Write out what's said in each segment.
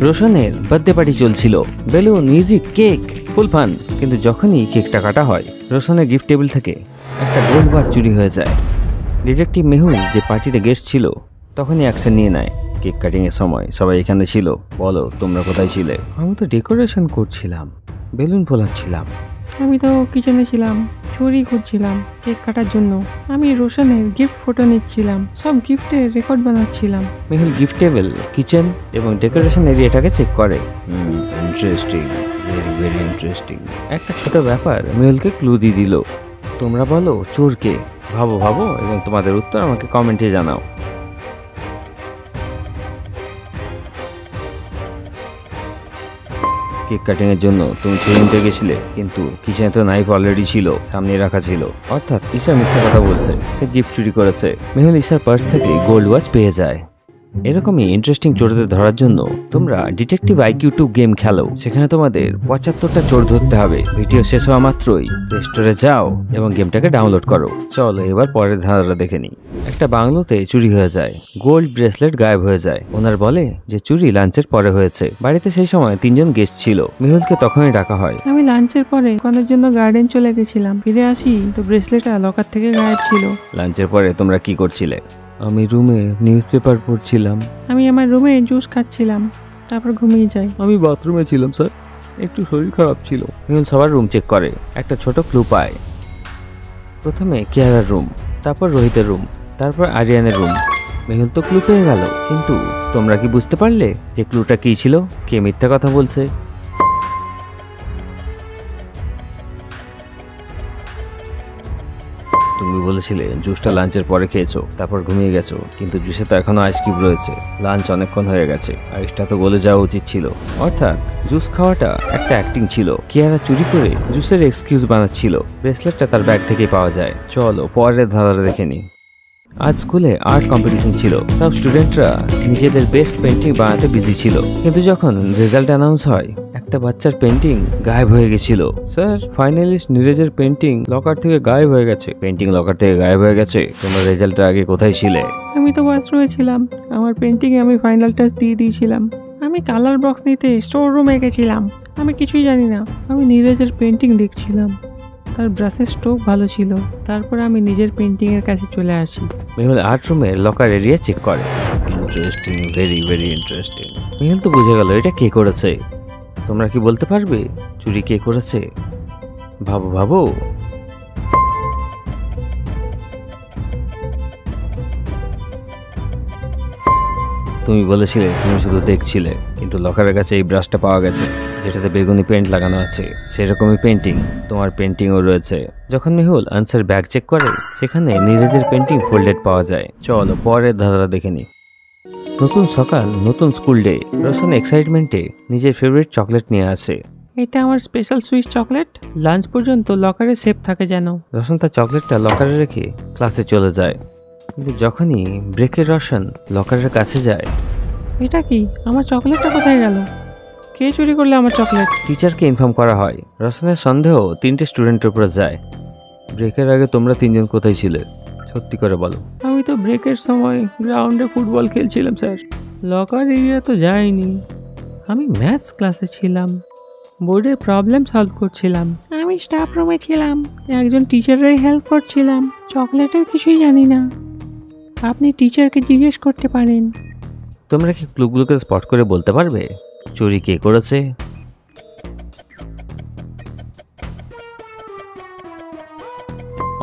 রোশনের birthday party চলছিল, balloon, music, cake, ফুল fun. কিন্তু যখনই কেকটা কাটা হয়, রোশনের গিফট টেবিল থেকে একটা গোল্ড ওয়াচ চুরি হয়ে যায়। ডিটেকটিভ মেহুল যে পার্টিতে গেস্ট ছিল তখনই অ্যাকশন নিয়ে নেয়। কেক কাটিং এর সময় সবাই এখানে ছিল, বলো তোমরা কোথায় ছিলে? আমি তো ডেকোরেশন করছিলাম, বেলুন ফোলাচ্ছিলাম। আমি তো কিচেনে ছিলাম, চুরি করছিলাম কেক কাটার জন্য। আমি রোশনের গিফট ফটো নিচ্ছিলাম, সব গিফটের রেকর্ড বানাচ্ছিলাম। মেহুল গিফট টেবিল, কিচেন এবং ডেকোরেশন এরিয়াটাকে চেক করে। Interesting, very very interesting. একটা ছোট ব্যাপার মেহুলকে ক্লু দিয়ে দিল। তোমরা বলো চোর কে? ভাবো ভাবো এবং তোমাদের উত্তর আমাকে কমেন্টে জানাও। কেক কাটিং এর জন্য তুমি ছুরি নিতে গেছিলে, কিন্তু কিচেনে তো নাইফ অলরেডি ছিল, সামনে রাখা ছিল। অর্থাৎ ঈশা মিথ্যা কথা বলছে, সে গিফট চুরি করেছে। মেহুল ঈশার পার্স থেকে গোল্ড ওয়াচ পেয়ে যায়। এরকমই ইন্টারেস্টিং চোরদের ধরার জন্য তোমরা ডিটেকটিভ আইকিউ 2 গেম খেলো। সেখানে তোমাদের 75টা চোর ধরতে হবে। ভিডিও শেষ হওয়া মাত্রই প্লে স্টোরে যাও এবং গেমটাকে ডাউনলোড করো। চলো এবার পরের ধাঁধাটা দেখে নিই। একটা বাংলোতে চুরি হয়ে যায়, গোল্ড ব্রেসলেট গায়েব হয়ে যায়। ওনার বলে যে চুরি লাঞ্চের পরে হয়েছে। বাড়িতে সেই সময় 3জন গেস্ট ছিল। মেহুলকে তখনই ডাকা হয়। আমি লাঞ্চের পরে দোকানের জন্য গার্ডেন চলে গেছিলাম, ফিরে আসি তো ব্রেসলেটটা লকার থেকে গায়েব ছিল। লাঞ্চের পরে তোমরা কি করছিলে? আমি রুমে নিউজ পেপার পড়ছিলাম। আমি আমার রুমে জুস খাচ্ছিলাম, তারপর ঘুমিয়ে যাই। আমি বাথরুমে ছিলাম স্যার, একটু শরীর খারাপ ছিল। মেহুল সবার রুম চেক করে, একটা ছোট ক্লু পায়। প্রথমে কিয়ারার রুম, তারপর রোহিতের রুম, তারপর আরিয়ানের রুম। মেহুল তো ক্লু পেয়ে গেল, কিন্তু তোমরা কি বুঝতে পারলে যে ক্লুটা কি ছিল? কে মিথ্যা কথা বলছে? তুমি বলেছিলে জুসটা লাঞ্চের পরে খেয়েছো, তারপর ঘুমিয়ে গেছো, কিন্তু জুসে তো এখনো আইসক্রিম রয়েছে। লাঞ্চ অনেকক্ষণ হয়ে গেছে, আইসটা তো গলে যাওয়া উচিত ছিল। অর্থাৎ জুস খাওয়াটা একটা অ্যাক্টিং ছিল। কিয়ারা চুরি করে জুসের এক্সকিউজ বানাচ্ছিল। ব্রেসলেটটা তার ব্যাগ থেকেই পাওয়া যায়। চলো পরের ধাঁধাটা দেখে নিই। আজ স্কুলে আর্ট কম্পিটিশন ছিল। সব স্টুডেন্টরা নিজেদের বেস্ট পেন্টিং বানাতে বিজি ছিল, কিন্তু যখন রেজাল্ট অ্যানাউন্স হয় একটা বাচ্চার পেন্টিং গায়েব হয়ে গেছিল। স্যার, ফাইনালিস্ট নীরজের পেন্টিং লকার থেকে গায়েব হয়ে গেছে। পেন্টিং লকার থেকে গায়েব হয়ে গেছে? তোমার রেজাল্টের আগে কোথায় ছিলে? আমি তো বাথরুমে ছিলাম, আমার পেন্টিংয়ে আমি ফাইনাল টাচ দিয়ে দিয়েছিলাম। আমি কালার বক্স নিতে স্টোর রুমে গেছিলাম, আমি কিছুই জানি না। আমি নীরজের পেন্টিং দেখছিলাম, তার ব্রাশের স্ট্রোক ভালো ছিল। তারপর আমি নিজের পেন্টিং এর কাছে চলে আসি। মেহুল আর্ট রুমের লকার এরিয়া চেক করে। Interesting, very very interesting. Mehul তো বুঝে গেল এটা কে করেছে। তোমরা কি বলতে পারবে চুরি কে করেছে? ভাবো ভাবো। তুমি বলেছিলে তুমি শুধু দেখছিলে, কিন্তু লকারের কাছে এই ব্রাশটা পাওয়া গেছে যেটাতে বেগুনি পেন্ট লাগানো আছে। সেরকমই পেন্টিং তোমার পেন্টিংও রয়েছে। যখন মেহুল আনসার ব্যাগ চেক করে, সেখানে নীরজের পেন্টিং ফোল্ডেড পাওয়া যায়। চলো পরের ধাঁধাটা দেখে নিই। নতুন সকাল, নতুন স্কুল ডে। রোশন এক্সাইটমেন্টে নিজের ফেভারিট চকলেট নিয়ে আসে। এটা আমার স্পেশাল সুইস চকলেট, লাঞ্চ পর্যন্ত লকারে সেফ থাকে যেন। রোশন তার চকলেটটা লকারে রেখে ক্লাসে চলে যায়, কিন্তু যখনই ব্রেকের রোশন লকারের কাছে যায়। এটা কি? আমার চকলেটটা কোথায় গেল? কে চুরি করলে আমার চকলেট? টিচারকে ইনফর্ম করা হয়। রোশনের সন্দেহ 3টে স্টুডেন্টের উপরে যায়। ব্রেকের আগে তোমরা 3জন কোথায় ছিলে? সত্যি করে বলো। আমি তো ব্রেকের সময় গ্রাউন্ডে ফুটবল খেলছিলাম স্যার, লকার এরিয়া তো যাইনি। আমি ম্যাথস ক্লাসে ছিলাম, বোর্ডে প্রবলেম সলভ করছিলাম। আমি স্টাফ রুমে ছিলাম, একজন টিচারের হেল্প করছিলাম। চকলেটের কিছুই জানি না, আপনি টিচারকে জিজ্ঞেস করতে পারেন। তোমরা কি ক্লুগুলোকে স্পট করে বলতে পারবে চুরি কে করেছে?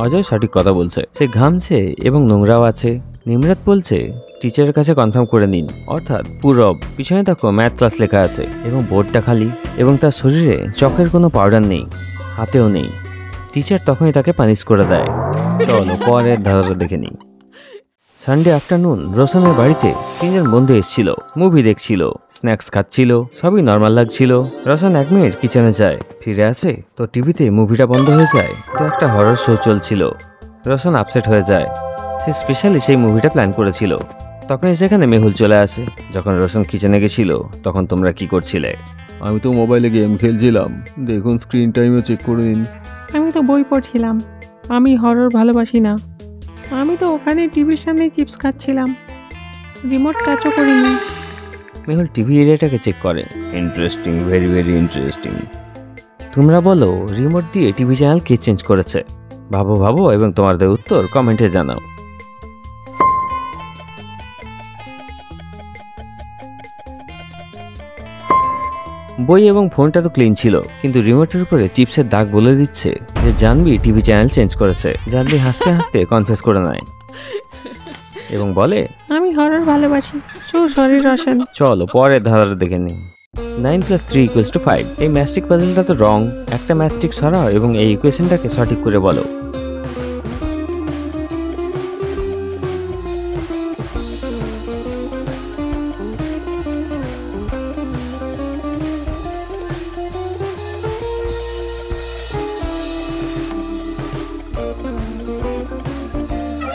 অজয় সঠিক কথা বলছে, সে ঘামছে এবং নোংরাও আছে। নিমরাত বলছে টিচারের কাছে কনফার্ম করে নিন। অর্থাৎ পূরব, পিছনে দেখো ম্যাথ ক্লাস লেখা আছে এবং বোর্ডটা খালি, এবং তার শরীরে চকের কোনো পাউডার নেই, হাতেও নেই। টিচার তখনই তাকে পানিশ করে দেয়। চলো পরের ধাঁধাটা দেখে নিই। সানডে আফটারনুন রোশনের বাড়িতে 3জন বন্ধু এসেছিল, মুভি দেখছিল, স্ন্যাক্স খাচ্ছিল, সবই নর্মাল লাগছিল। রোশন 1 মিনিট কিচেনে যায়, ফিরে আসে তো টিভিতে মুভিটা বন্ধ হয়ে যায়। তো একটা হরর শো চলছিল। রোশন আপসেট হয়ে যায়, সে স্পেশালি সেই মুভিটা প্ল্যান করেছিল। তখনই সেখানে মেহুল চলে আসে। যখন রোশন কিচেনে গেছিল তখন তোমরা কি করছিলে? আমি তো মোবাইলে গেম খেলছিলাম, দেখুন স্ক্রিন টাইমও চেক করে নিন। আমি তো বই পড়ছিলাম, আমি হরর ভালোবাসি না। আমি তো ওখানে টিভির সামনে চিপস খাচ্ছিলাম, রিমোট টাচও করিনি। মেহুল টিভি এরিয়াটাকে চেক করে। Interesting, very very interesting. তোমরা বলো রিমোট দিয়ে টিভি চ্যানেল কে চেঞ্জ করেছে? ভাবো ভাবো এবং তোমাদের উত্তর কমেন্টে জানাও। বই এবং ফোনটা তো ক্লিন ছিল, কিন্তু রিমোটের উপরে চিপসের দাগ বলে দিচ্ছে যে জানবি টিভি চ্যানেল চেঞ্জ করেছে। জানবি হাসতে হাসতে কনফেস করে নেয় এবং বলে, আমি হরর ভালোবাসি। So sorry Roshan. চলো পরের ধারাটা দেখে নিই। 9 + 3 = 5। এই ম্যাস্টিক পাজলটা তো রং। একটা ম্যাস্টিক সরাও এবং এই ইকুয়েশনটাকে সঠিক করে বলো।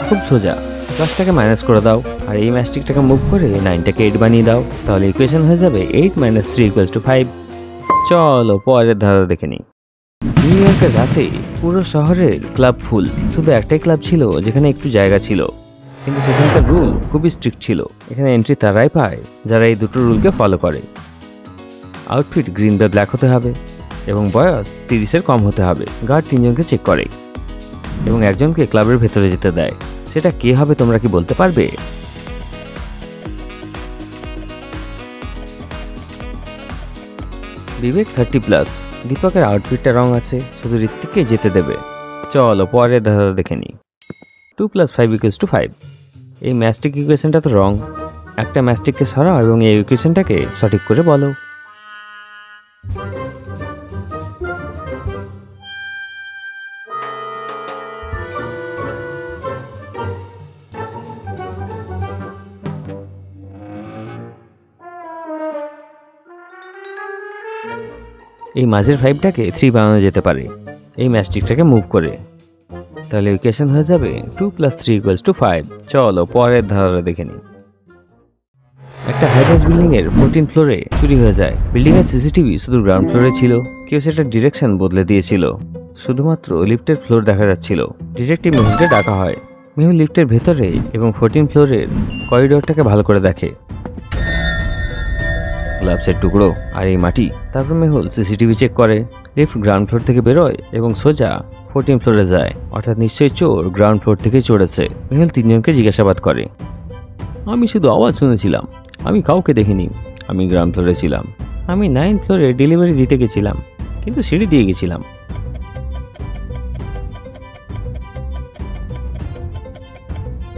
খুব সোজা। প্লাসটাকে মাইনাস করে দাও আর এই ম্যাস্টিকটাকে মুভ করে 9টাকে 8 বানিয়ে দাও, তাহলে ইকুয়েশন হয়ে যাবে 8 - 3 = 5। চলো পরের ধারা দেখে নিই। নিউ ইয়র্কের রাতে পুরো শহরের ক্লাব ফুল। শুধু একটাই ক্লাব ছিল যেখানে একটু জায়গা ছিল, কিন্তু সেখানকার রুল খুবই স্ট্রিক্ট ছিল। এখানে এন্ট্রি তারাই পায় যারা এই দুটো রুলকে ফলো করে। আউটফিট গ্রিন বা ব্ল্যাক হতে হবে এবং বয়স 30-এর কম হতে হবে। গার্ড 3জনকে চেক করে এবং একজনকে ক্লাবের ভেতরে যেতে দেয়। সেটা কে হবে তোমরা কি বলতে পারবে? বিবেক 30+। দীপকের আউটফিটটা রং আছে, শুধু ঋত্বিককে যেতে দেবে। চলো পরের ধারা দেখে নিই। 2 + 5 = 5। এই ম্যাস্টিক ইকুয়েশনটা তো রং। একটা ম্যাস্টিককে সরাও এবং এই ইকুয়েশনটাকে সঠিক করে বলো। এই মাঝের 5টাকে 3 বানানো যেতে পারে এই ম্যাস্টিকটাকে মুভ করে, তাহলে ইকুয়েশন হয়ে যাবে 2 + 3 = 5। চলো পরের ধারা দেখে নিই। একটা হাইরাইজ বিল্ডিং এর 14 ফ্লোরে চুরি হয়ে যায়। বিল্ডিং এর সিসিটিভি শুধু গ্রাউন্ড ফ্লোরে ছিল। কেউ সেটার ডিরেকশন বদলে দিয়েছিল, শুধুমাত্র লিফটের ফ্লোর দেখা যাচ্ছিল। ডিটেকটিভ মেহুলকে ডাকা হয়। মেহুল লিফটের ভেতরে এবং 14 ফ্লোরের করিডোরটাকে ভালো করে দেখে। গ্লাভসের টুকরো আর এই মাটি। তারপর মেহুল সিসিটিভি চেক করে। লিফট গ্রাউন্ড ফ্লোর থেকে বেরোয় এবং সোজা 14 ফ্লোরে যায়, অর্থাৎ নিশ্চয়ই চোর গ্রাউন্ড ফ্লোর থেকেই চড়েছে। মেহুল 3জনকে জিজ্ঞাসাবাদ করে। আমি শুধু আওয়াজ শুনেছিলাম, আমি কাউকে দেখিনি। আমি গ্রাউন্ড ফ্লোরে ছিলাম। আমি 9 ফ্লোরে ডেলিভারি দিতে গেছিলাম, কিন্তু সিঁড়ি দিয়ে গেছিলাম।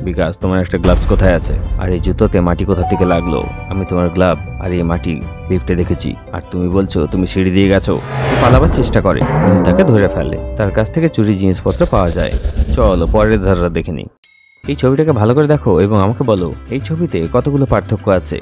বিকাশ, তোমার একটা গ্লাভস কোথায় আছে? আর এই জুতোতে মাটি কোথা থেকে লাগলো? আমি তোমার গ্লাভ আর এই মাটি লিফটে দেখেছি, আর তুমি বলছো তুমি সিঁড়ি দিয়ে গেছো। সে পালাবার চেষ্টা করে, তাকে ধরে ফেলে। তার কাছ থেকে চুরি জিনিসপত্র পাওয়া যায়। চলো পরের ধারা দেখে নিই। এই ছবিটাকে ভালো করে দেখো এবং আমাকে বলো এই ছবিতে কতগুলো পার্থক্য আছে।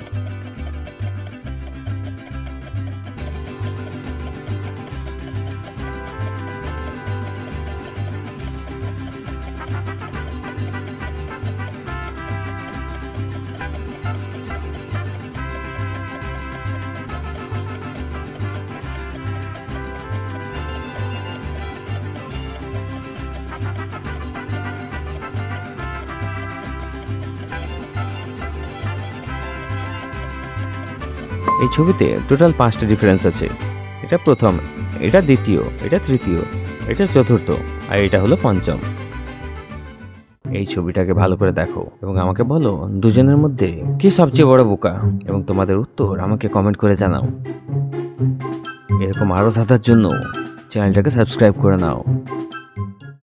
এই ছবিতে টোটাল 5টা ডিফারেন্স আছে। এটা প্রথম, এটা দ্বিতীয়, এটা তৃতীয়, এটা চতুর্থ, আর এটা হলো পঞ্চম। এই ছবিটাকে ভালো করে দেখো এবং আমাকে বলো দুজনের মধ্যে কে সবচেয়ে বড় বোকা, এবং তোমাদের উত্তর আমাকে কমেন্ট করে জানাও। এরকম আরও ধাঁধার জন্য চ্যানেলটাকে সাবস্ক্রাইব করে নাও।